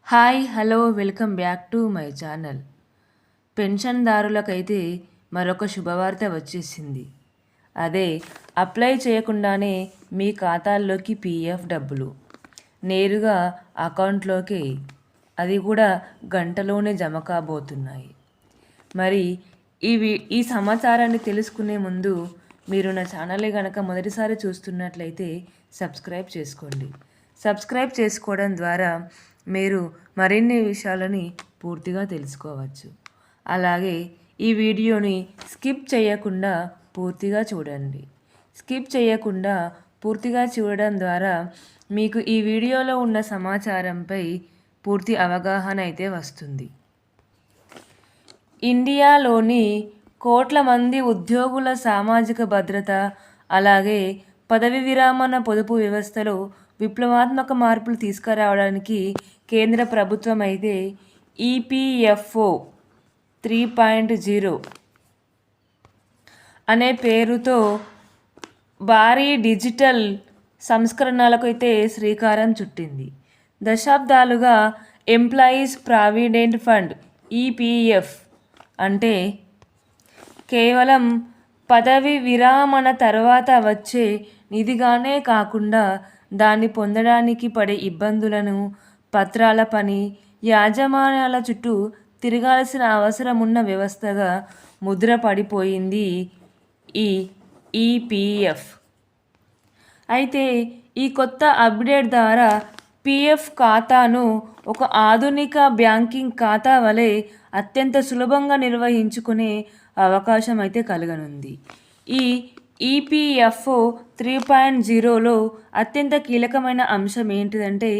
Hi hello welcome back to my channel. పెన్షన్దారులకైతే మరొక శుభవార్త వచ్చేసింది. అదే అప్లై చేయకుండానే మీ ఖాతాల్లోకి పీఎఫ్ డబ్బులు నేరుగా అకౌంట్లోకి, అది కూడా గంటలోనే జమ కాబోతున్నాయి. మరి ఈ సమాచారాన్ని తెలుసుకునే ముందు మీరు నా ఛానల్ని కనుక మొదటిసారి చూస్తున్నట్లయితే సబ్స్క్రైబ్ చేసుకోండి. సబ్స్క్రైబ్ చేసుకోవడం ద్వారా మీరు మరిన్ని విషయాలని పూర్తిగా తెలుసుకోవచ్చు. అలాగే ఈ వీడియోని స్కిప్ చేయకుండా పూర్తిగా చూడండి. స్కిప్ చేయకుండా పూర్తిగా చూడడం ద్వారా మీకు ఈ వీడియోలో ఉన్న సమాచారంపై పూర్తి అవగాహన అయితే వస్తుంది. ఇండియాలోని కోట్ల మంది ఉద్యోగుల సామాజిక భద్రత, అలాగే పదవి విరామణ పొదుపు వ్యవస్థలో విప్లవాత్మక మార్పులు తీసుకురావడానికి కేంద్ర ప్రభుత్వం అయితే ఈపీఎఫ్ఓ 3.0 అనే పేరుతో భారీ డిజిటల్ సంస్కరణలకు అయితే శ్రీకారం చుట్టింది. దశాబ్దాలుగా ఎంప్లాయీస్ ప్రావిడెంట్ ఫండ్ ఈపీఎఫ్ అంటే కేవలం పదవి విరామణ తర్వాత వచ్చే నిధిగానే కాకుండా దాన్ని పొందడానికి పడే ఇబ్బందులను, పత్రాల పని, యాజమాన్యాల చుట్టూ తిరగాల్సిన అవసరం ఉన్న వ్యవస్థగా ముద్రపడిపోయింది ఈ ఈపీఎఫ్. అయితే ఈ కొత్త అప్డేట్ ద్వారా పీఎఫ్ ఖాతాను ఒక ఆధునిక బ్యాంకింగ్ ఖాతా వలె అత్యంత సులభంగా నిర్వహించుకునే అవకాశం అయితే కలగనుంది. ఈ ఈపీఎఫ్ఓ 3.0లో అత్యంత కీలకమైన అంశం ఏంటిదంటే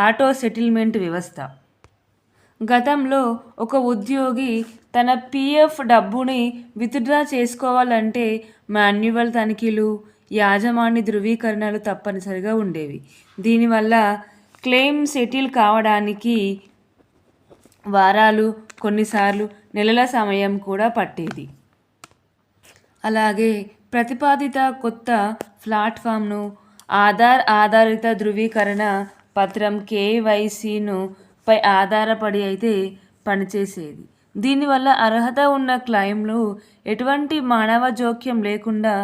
ఆటో సెటిల్మెంట్ వ్యవస్థ. గతంలో ఒక ఉద్యోగి తన పీఎఫ్ డబ్బుని విత్డ్రా చేసుకోవాలంటే మాన్యువల్ తనిఖీలు, యాజమాన్య ధృవీకరణలు తప్పనిసరిగా ఉండేవి. దీనివల్ల క్లెయిమ్ సెటిల్ కావడానికి వారాలు, కొన్నిసార్లు నెలల సమయం కూడా పట్టేది. అలాగే ప్రతిపాదిత కొత్త ప్లాట్ఫామ్ను ఆధార్ ఆధారిత ధృవీకరణ పత్రం కేవైసీను పై ఆధారపడి అయితే పనిచేసేది. దీనివల్ల అర్హత ఉన్న క్లెయిమ్లు ఎటువంటి మానవ జోక్యం లేకుండా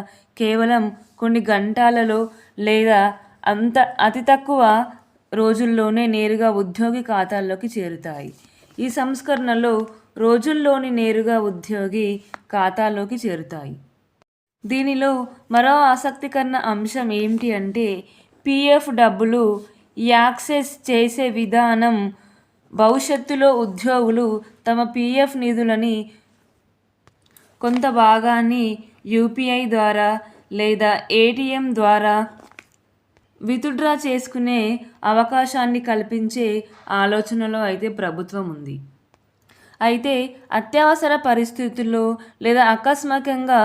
కేవలం కొన్ని గంటలలో లేదా అతి తక్కువ రోజుల్లోనే నేరుగా ఉద్యోగి ఖాతాల్లోకి చేరుతాయి. ఈ సంస్కరణలో రోజుల్లోని నేరుగా ఉద్యోగి ఖాతాలోకి చేరుతాయి. దీనిలో మరో ఆసక్తికరమైన అంశం ఏమిటి అంటే పీఎఫ్ డబ్బులు యాక్సెస్ చేసే విధానం. భవిష్యత్తులో ఉద్యోగులు తమ పీఎఫ్ నిధులని కొంత భాగాన్ని యూపీఐ ద్వారా లేదా ఏటీఎం ద్వారా విత్డ్రా చేసుకునే అవకాశాన్ని కల్పించే ఆలోచనలో అయితే ప్రభుత్వం ఉంది. అయితే అత్యవసర పరిస్థితుల్లో లేదా అకస్మాత్తుగా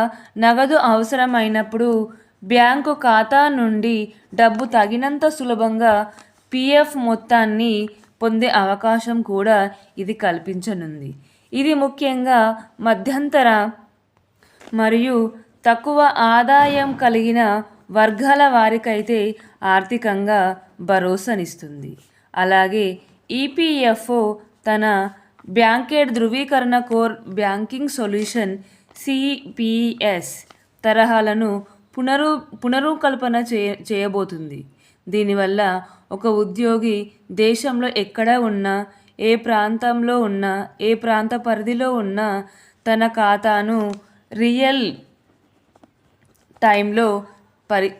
నగదు అవసరమైనప్పుడు బ్యాంకు ఖాతా నుండి డబ్బు తగినంత సులభంగా పీఎఫ్ మొత్తాన్ని పొందే అవకాశం కూడా ఇది కల్పించనుంది. ఇది ముఖ్యంగా మధ్యంతర మరియు తక్కువ ఆదాయం కలిగిన వర్గాల వారికైతే ఆర్థికంగా భరోసానిస్తుంది. అలాగే ఈపీఎఫ్ఓ తన బ్యాంకేడ్ ధృవీకరణ కోర్ బ్యాంకింగ్ సొల్యూషన్ సిపిఎస్ తరహాలను పునరుకల్పన చేయబోతుంది. దీనివల్ల ఒక ఉద్యోగి దేశంలో ఎక్కడ ఉన్నా, ఏ ప్రాంతంలో ఉన్నా, ఏ ప్రాంత పరిధిలో ఉన్నా తన ఖాతాను రియల్ టైంలో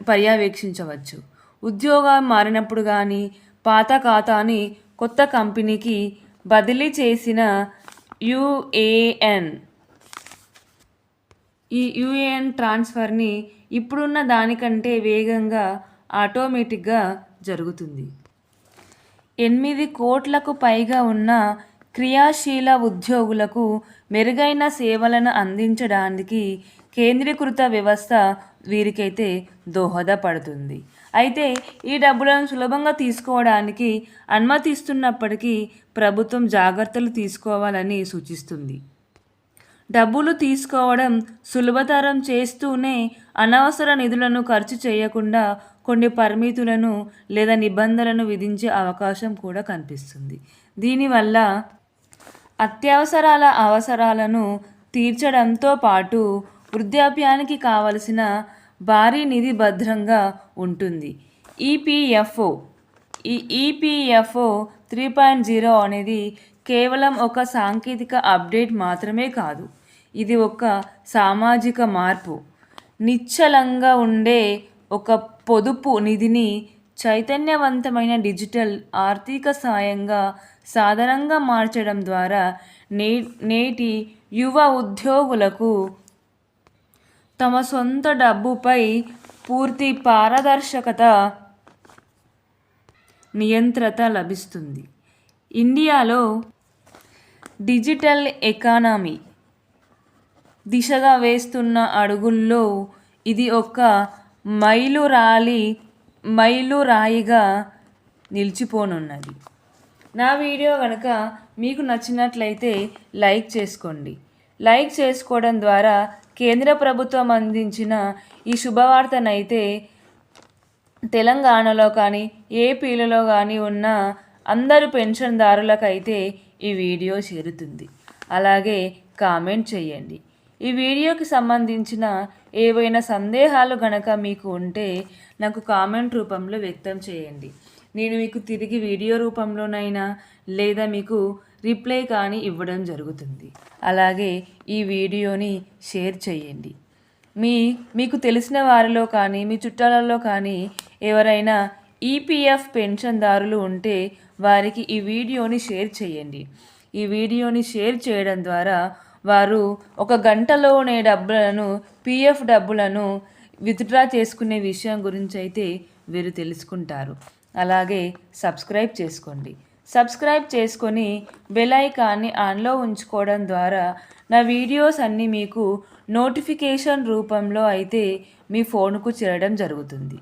పర్యవేక్షించవచ్చు. ఉద్యోగం మారినప్పుడు కానీ, పాత ఖాతాని కొత్త కంపెనీకి బదిలీ చేసిన ఈ యూఏఎన్ ట్రాన్స్ఫర్ని ఇప్పుడున్న దానికంటే వేగంగా ఆటోమేటిక్గా జరుగుతుంది. 8 కోట్లకు పైగా ఉన్న క్రియాశీల ఉద్యోగులకు మెరుగైన సేవలను అందించడానికి కేంద్రీకృత వ్యవస్థ వీరికైతే దోహదపడుతుంది. అయితే ఈ డబ్బులను సులభంగా తీసుకోవడానికి అనుమతిస్తున్నప్పటికీ ప్రభుత్వం జాగ్రత్తలు తీసుకోవాలని సూచిస్తుంది. డబ్బులు తీసుకోవడం సులభతరం చేస్తూనే అనవసర నిధులను ఖర్చు చేయకుండా కొన్ని పరిమితులను లేదా నిబంధనలను విధించే అవకాశం కూడా కనిపిస్తుంది. దీనివల్ల అత్యవసరాల అవసరాలను తీర్చడంతో పాటు వృద్ధాప్యానికి కావలసిన భారీ నిధి భద్రంగా ఉంటుంది. ఈపీఎఫ్ఓ 3.0 అనేది కేవలం ఒక సాంకేతిక అప్డేట్ మాత్రమే కాదు, ఇది ఒక సామాజిక మార్పు. నిశ్చలంగా ఉండే ఒక పొదుపు నిధిని చైతన్యవంతమైన డిజిటల్ ఆర్థిక సాయంగా సాధనంగా మార్చడం ద్వారా నేటి యువ ఉద్యోగులకు తమ సొంత డబ్బుపై పూర్తి పారదర్శకత, నియంత్రణ లభిస్తుంది. ఇండియాలో డిజిటల్ ఎకానమీ దిశగా వేస్తున్న అడుగుల్లో ఇది ఒక మైలురాయిగా నిలిచిపోనున్నది. నా వీడియో కనుక మీకు నచ్చినట్లయితే లైక్ చేసుకోండి. లైక్ చేసుకోవడం ద్వారా కేంద్ర ప్రభుత్వం అందించిన ఈ శుభవార్తనైతే తెలంగాణలో కానీ ఏపీలలో కానీ ఉన్న అందరు పెన్షన్దారులకైతే ఈ వీడియో చేరుతుంది. అలాగే కామెంట్ చేయండి. ఈ వీడియోకి సంబంధించిన ఏవైనా సందేహాలు గనక మీకు ఉంటే నాకు కామెంట్ రూపంలో వ్యక్తం చేయండి. నేను మీకు తిరిగి వీడియో రూపంలోనైనా లేదా మీకు రిప్లై కానీ ఇవ్వడం జరుగుతుంది. అలాగే ఈ వీడియోని షేర్ చేయండి. మీకు తెలిసిన వారిలో కానీ మీ చుట్టాలలో కానీ ఎవరైనా ఈపీఎఫ్ పెన్షన్దారులు ఉంటే వారికి ఈ వీడియోని షేర్ చేయండి. ఈ వీడియోని షేర్ చేయడం ద్వారా వారు 1 గంటలోనే పీఎఫ్ డబ్బులను విత్డ్రా చేసుకునే విషయం గురించి అయితే వీరు తెలుసుకుంటారు. అలాగే సబ్స్క్రైబ్ చేసుకోండి. సబ్స్క్రైబ్ చేసుకొని బెల్ ఐకాన్ని ఆన్లో ఉంచుకోవడం ద్వారా నా వీడియోస్ అన్నీ మీకు నోటిఫికేషన్ రూపంలో అయితే మీ ఫోన్కు చేరడం జరుగుతుంది.